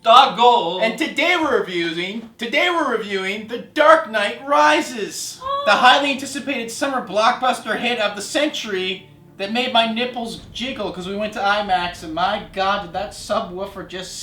Dog goal. And today we're reviewing The Dark Knight Rises, the highly anticipated summer blockbuster hit of the century that made my nipples jiggle because we went to IMAX and my God, did that subwoofer just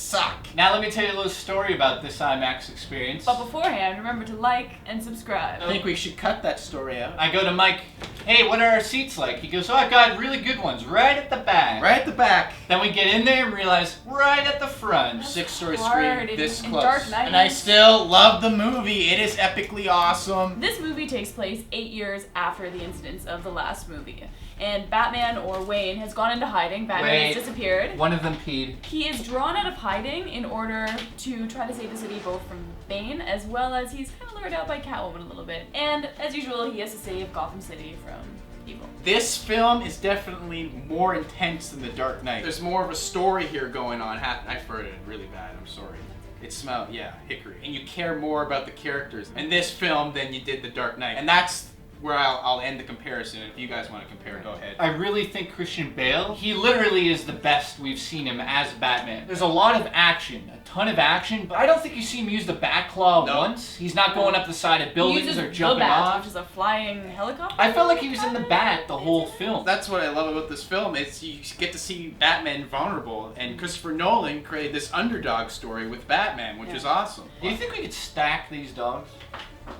suck. Now let me tell you a little story about this IMAX experience. But beforehand, remember to like and subscribe. I think we should cut that story out. I go to Mike, hey, what are our seats like? He goes, oh, I got really good ones right at the back. Right at the back. Then we get in there and realize right at the front. 6-story hard screen this in close. Dark Knight. And I still love the movie. It is epically awesome. This movie takes place 8 years after the incidents of the last movie. And Batman, or Wayne, has gone into hiding. Batman has disappeared. One of them peed. He is drawn out of hiding in order to try to save the city both from Bane, as well as he's kind of lured out by Catwoman a little bit. And, as usual, he has to save Gotham City from evil. This film is definitely more intense than The Dark Knight. There's more of a story here going on. I farted really bad, I'm sorry. It smelled, yeah, hickory. And you care more about the characters in this film than you did The Dark Knight. And that's where I'll end the comparison. If you guys want to compare, go ahead. I really think Christian Bale, he literally is the best we've seen him as Batman. There's a lot of action, a ton of action, but I don't think you see him use the bat claw once. He's not going up the side of buildings or jumping the bat, off. which is a flying helicopter. I felt like he was in the bat the whole film. That's what I love about this film. Is you get to see Batman vulnerable, and Christopher Nolan created this underdog story with Batman, which is awesome. Do you think we could stack these dogs?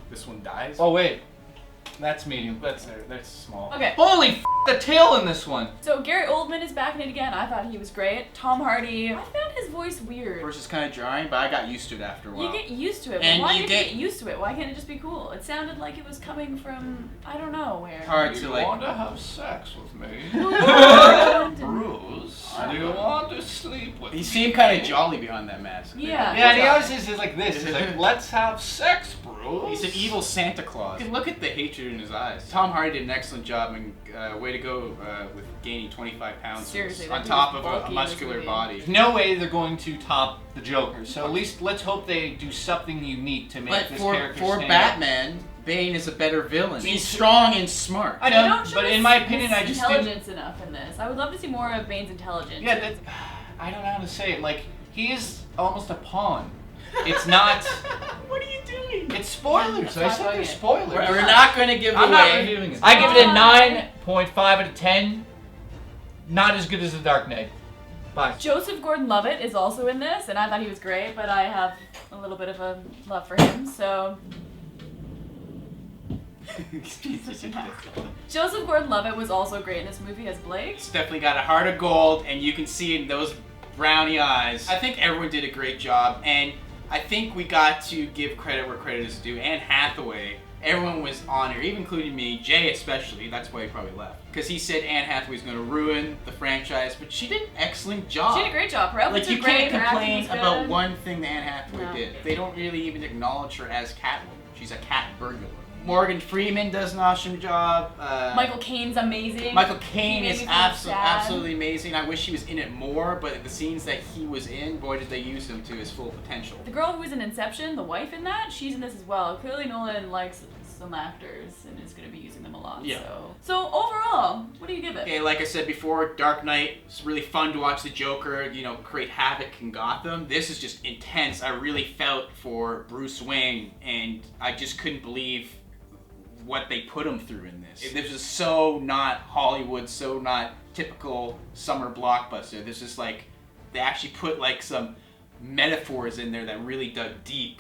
This one dies? Oh wait. That's medium. That's small. Okay. Holy f***, the tail in this one. So Gary Oldman is back in it again. I thought he was great. Tom Hardy, I found his voice weird. First it's kind of jarring, but I got used to it after a while. You get used to it, And but why you did get- you get used to it? Why can't it just be cool? It sounded like it was coming from, I don't know where. Hard to like. to have sex with me? Bruce. Bruce, do you want to sleep with He me? seemed kind of jolly behind that mask. Yeah. Yeah, and he always is like this. He's like, let's have sex, Bruce. He's an evil Santa Claus. You can look at the hatred in his eyes. Tom Hardy did an excellent job, and way to go with gaining 25 pounds Seriously, on that top dude of is bulky a in this muscular movie. body. There's no way they're going to top the Joker. So at least let's hope they do something unique to make But this for character stand Batman, Bane is a better villain. He's He's strong and smart. I They know, don't show but his- in my opinion, his I just didn't. intelligence enough in this. I would love to see more of Bane's intelligence. Yeah, that, I don't know how to say it. Like, he is almost a pawn. It's not. What are you doing? It's spoilers. I That's said not they're it. spoilers. We're not going to give I'm not away. reviewing it. I give it a 9.5 out of 10. Not as good as The Dark Knight. Bye. Joseph Gordon-Levitt is also in this, and I thought he was great, but I have a little bit of a love for him, so... Joseph Gordon-Levitt was also great in this movie as Blake. He's definitely got a heart of gold, and you can see it in those brownie eyes. I think everyone did a great job, and I think we got to give credit where credit is due. Anne Hathaway, everyone was on her, even including me, Jay especially. That's why he probably left. Because he said Anne Hathaway's going to ruin the franchise, but she did an excellent job. She did a great job. Her outfits Like, you are great, can't her acting complain was good. about one thing that Anne Hathaway No. did. They don't really even acknowledge her as Catwoman. She's a cat burglar. Morgan Freeman does an awesome job. Michael Caine's amazing. Michael He Caine made is me feel sad. absolutely amazing. I wish he was in it more, but the scenes that he was in, boy, did they use him to his full potential. The girl who was in Inception, the wife in that, she's in this as well. Clearly Nolan likes some actors and is going to be using them a lot. Yeah. So overall, what do you give it? Okay, like I said before, Dark Knight, it's really fun to watch the Joker, create havoc in Gotham. This is just intense. I really felt for Bruce Wayne, and I just couldn't believe what they put him through in this. This was so not Hollywood, so not typical summer blockbuster. This is like, they actually put like some metaphors in there that really dug deep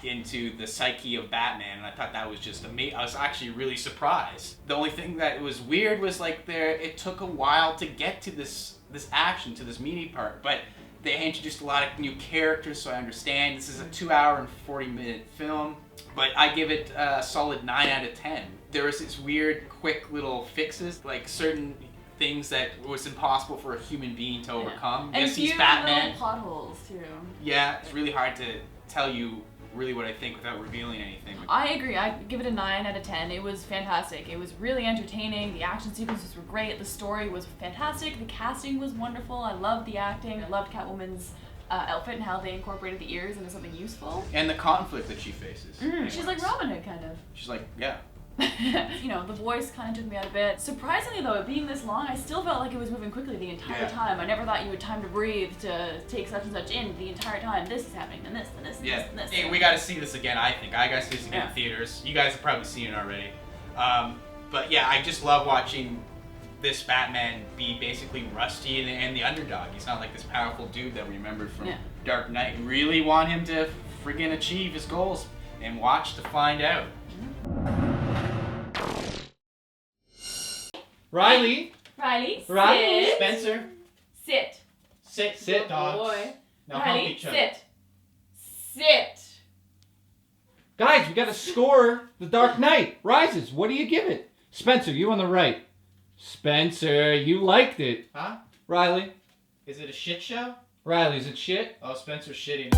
into the psyche of Batman, and I thought that was just amazing. I was actually really surprised. The only thing that was weird was like it took a while to get to this action, to this meaty part, but they introduced a lot of new characters, so I understand. This is a 2-hour and 40-minute film, but I give it a solid 9 out of 10. There was this weird, quick little fixes, like certain things that was impossible for a human being to overcome. And Yes, he's few Batman. little plot holes too. Yeah, it's really hard to tell you really what I think without revealing anything. I agree. I give it a 9 out of 10. It was fantastic. It was really entertaining. The action sequences were great. The story was fantastic. The casting was wonderful. I loved the acting. I loved Catwoman's outfit and how they incorporated the ears into something useful. And the conflict that she faces. She's like Robin Hood, kind of. She's like, yeah. You know, the voice kind of took me out a bit. Surprisingly though, it being this long, I still felt like it was moving quickly the entire time. I never thought you had time to breathe, to take such and such in the entire time. This is happening, and this, and this, and this, and this. Hey, we gotta see this again, I think. I gotta see this again in theaters. You guys have probably seen it already. But yeah, I just love watching this Batman be basically rusty and the underdog. He's not like this powerful dude that we remembered from Dark Knight. You really want him to friggin' achieve his goals, and watch to find out. Riley. Sit. Spencer. Sit. Sit, dogs. Boy. Now hump Riley, each other. sit. Guys, we gotta score The Dark Knight Rises. What do you give it? Spencer, you on the right. Spencer, you liked it. Huh? Riley. Is it a shit show? Riley, is it shit? Oh, Spencer's shitting.